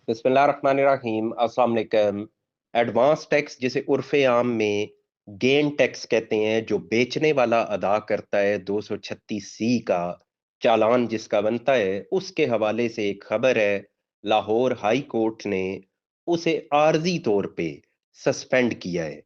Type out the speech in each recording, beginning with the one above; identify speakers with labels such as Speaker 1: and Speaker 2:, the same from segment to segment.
Speaker 1: बिस्मिल्लाहिर्रहमानिर्रहीम। अस्सलाम वालेकुम। एडवांस टैक्स जिसे उर्फ़े आम में गेन टैक्स कहते हैं, जो बेचने वाला अदा करता है 236 सी का चालान जिसका बनता है, उसके हवाले से एक खबर है। लाहौर हाई कोर्ट ने उसे आर्ज़ी तौर पे सस्पेंड किया है।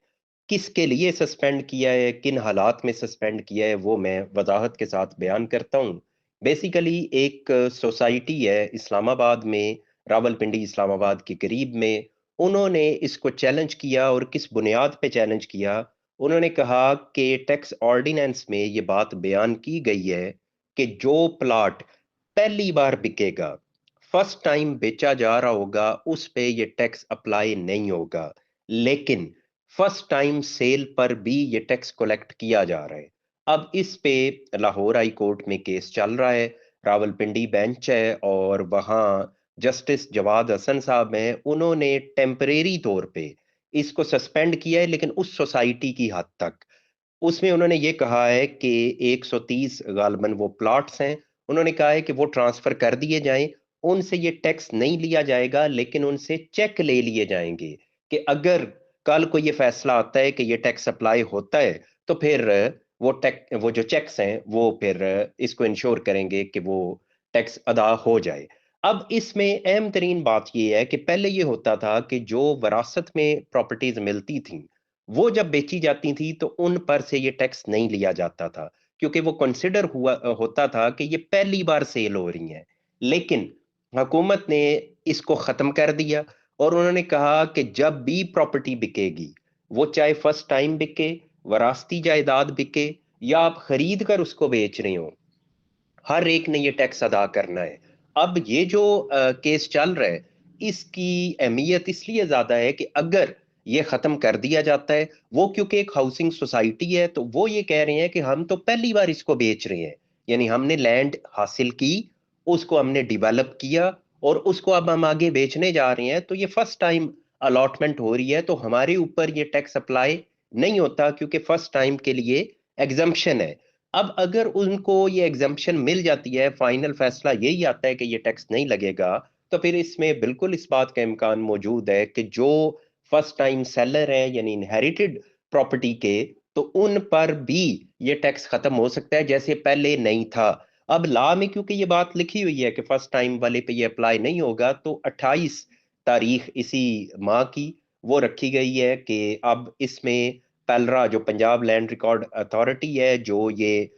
Speaker 1: किसके लिए सस्पेंड किया है, किन हालात में सस्पेंड किया है, वो मैं वज़ाहत के साथ बयान करता हूँ। बेसिकली एक सोसाइटी है इस्लामाबाद में, रावलपिंडी इस्लामाबाद के करीब में। उन्होंने इसको चैलेंज किया और किस बुनियाद पे चैलेंज किया? उन्होंने कहा कि टैक्स ऑर्डिनेंस में ये बात बयान की गई है कि जो प्लॉट पहली बार बिकेगा, फर्स्ट टाइम बेचा जा रहा होगा, उस पे ये टैक्स अप्लाई नहीं होगा। लेकिन फर्स्ट टाइम सेल पर भी ये टैक्स कलेक्ट किया जा रहा है। अब इस पे लाहौर हाई कोर्ट में केस चल रहा है। रावलपिंडी बेंच है और वहाँ जस्टिस जवाद हसन साहब हैं, उन्होंने टेम्परेरी तौर पे इसको सस्पेंड किया है, लेकिन उस सोसाइटी की हद तक। उसमें उन्होंने ये कहा है कि 130 गालबन वो प्लॉट्स हैं, उन्होंने कहा है कि वो ट्रांसफ़र कर दिए जाएँ, उनसे ये टैक्स नहीं लिया जाएगा, लेकिन उनसे चेक ले लिए जाएँगे कि अगर कल को ये फैसला आता है कि ये टैक्स अप्लाई होता है, तो फिर वो जो चेक्स हैं, वो फिर इसको इंश्योर करेंगे कि वो टैक्स अदा हो जाए। अब इसमें अहम तरीन बात ये है कि पहले ये होता था कि जो विरासत में प्रॉपर्टीज़ मिलती थीं, वो जब बेची जाती थी तो उन पर से ये टैक्स नहीं लिया जाता था, क्योंकि वो कंसिडर होता था कि ये पहली बार सेल हो रही हैं। लेकिन हुकूमत ने इसको ख़त्म कर दिया और उन्होंने कहा कि जब भी प्रॉपर्टी बिकेगी, वो चाहे फर्स्ट टाइम बिके, वरासती जायदाद बिके या आप खरीद कर उसको बेच रहे हो, हर एक ने ये टैक्स अदा करना है। अब ये जो केस चल रहा है, इसकी अहमियत इसलिए ज़्यादा है कि अगर ये ख़त्म कर दिया जाता है, वो क्योंकि एक हाउसिंग सोसाइटी है, तो वो ये कह रहे हैं कि हम तो पहली बार इसको बेच रहे हैं। यानी हमने लैंड हासिल की, उसको हमने डेवलप किया और उसको अब हम आगे बेचने जा रहे हैं, तो ये फर्स्ट टाइम अलॉटमेंट हो रही है, तो हमारे ऊपर ये टैक्स अप्लाई नहीं होता, क्योंकि फर्स्ट टाइम के लिए एग्ज़म्पशन है। अब अगर उनको ये एग्ज़म्पशन मिल जाती है, फाइनल फैसला यही आता है कि ये टैक्स नहीं लगेगा, तो फिर इसमें बिल्कुल इस बात का इम्कान मौजूद है कि जो फर्स्ट टाइम सेलर हैं, यानी इनहेरिटेड प्रॉपर्टी के, तो उन पर भी ये टैक्स खत्म हो सकता है, जैसे पहले नहीं था। अब लॉ में क्योंकि ये बात लिखी हुई है कि फर्स्ट टाइम वाले पे ये अप्लाई नहीं होगा, तो 28 तारीख इसी माह की वो रखी गई है कि अब इसमें पेलरा, जो पंजाब लैंड रिकॉर्ड अथॉरिटी है, जो ये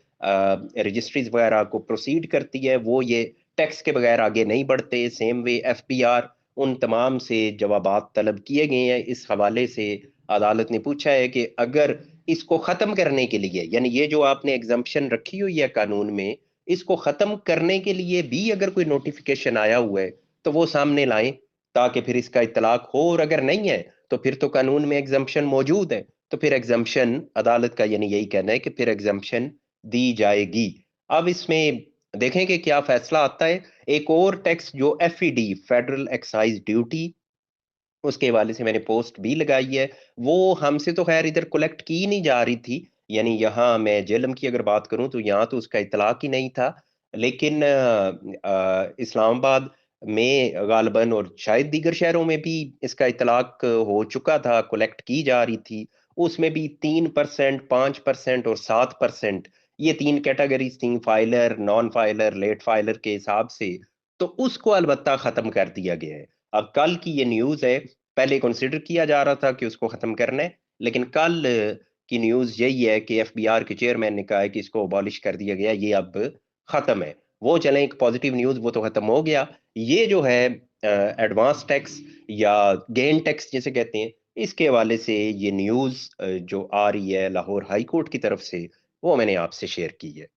Speaker 1: रजिस्ट्रीज वगैरह को प्रोसीड करती है, वो ये टैक्स के बगैर आगे नहीं बढ़ते। सेम वे एफबीआर, उन तमाम से जवाबात तलब किए गए हैं। इस हवाले से अदालत ने पूछा है कि अगर इसको ख़त्म करने के लिए, यानी ये जो आपने एग्जम्पशन रखी हुई है कानून में, इसको ख़त्म करने के लिए भी अगर कोई नोटिफिकेशन आया हुआ है, तो वो सामने लाएं, ताकि फिर इसका इतलाक हो। और अगर नहीं है, तो फिर तो कानून में एग्जम्पशन मौजूद है, तो फिर एग्जम्पशन, अदालत का यानी यही कहना है कि फिर एग्जम्पशन दी जाएगी। अब इसमें देखें कि क्या फैसला आता है। एक और टैक्स जो एफईडी, फेडरल एक्साइज ड्यूटी, उसके हवाले से मैंने पोस्ट भी लगाई है। वो हमसे तो खैर इधर कलेक्ट की नहीं जा रही थी, यानी यहाँ मैं जेलम की अगर बात करूँ तो यहाँ तो उसका इतलाक ही नहीं था। लेकिन इस्लामाबाद में गालिबन और शायद दीगर शहरों में भी इसका इतलाक हो चुका था, कलेक्ट की जा रही थी। उसमें भी 3%, 5% और 7%, ये 3 कैटेगरीज़ थी, filer, non filer, late filer के हिसाब से। तो उसको अलबत्ता ख़त्म कर दिया गया है। अब कल की ये न्यूज़ है, पहले कंसीडर किया जा रहा था कि उसको ख़त्म करना है, लेकिन कल की न्यूज़ यही है कि एफबीआर के चेयरमैन ने कहा है कि इसको अबॉलिश कर दिया गया, ये अब ख़त्म है। वो चलें, एक पॉज़िटिव न्यूज़, वो तो ख़त्म हो गया। ये जो है एडवांस टैक्स या गेन टैक्स जिसे कहते हैं, इसके हवाले से ये न्यूज़ जो आ रही है लाहौर हाई कोर्ट की तरफ से, वो मैंने आपसे शेयर की है।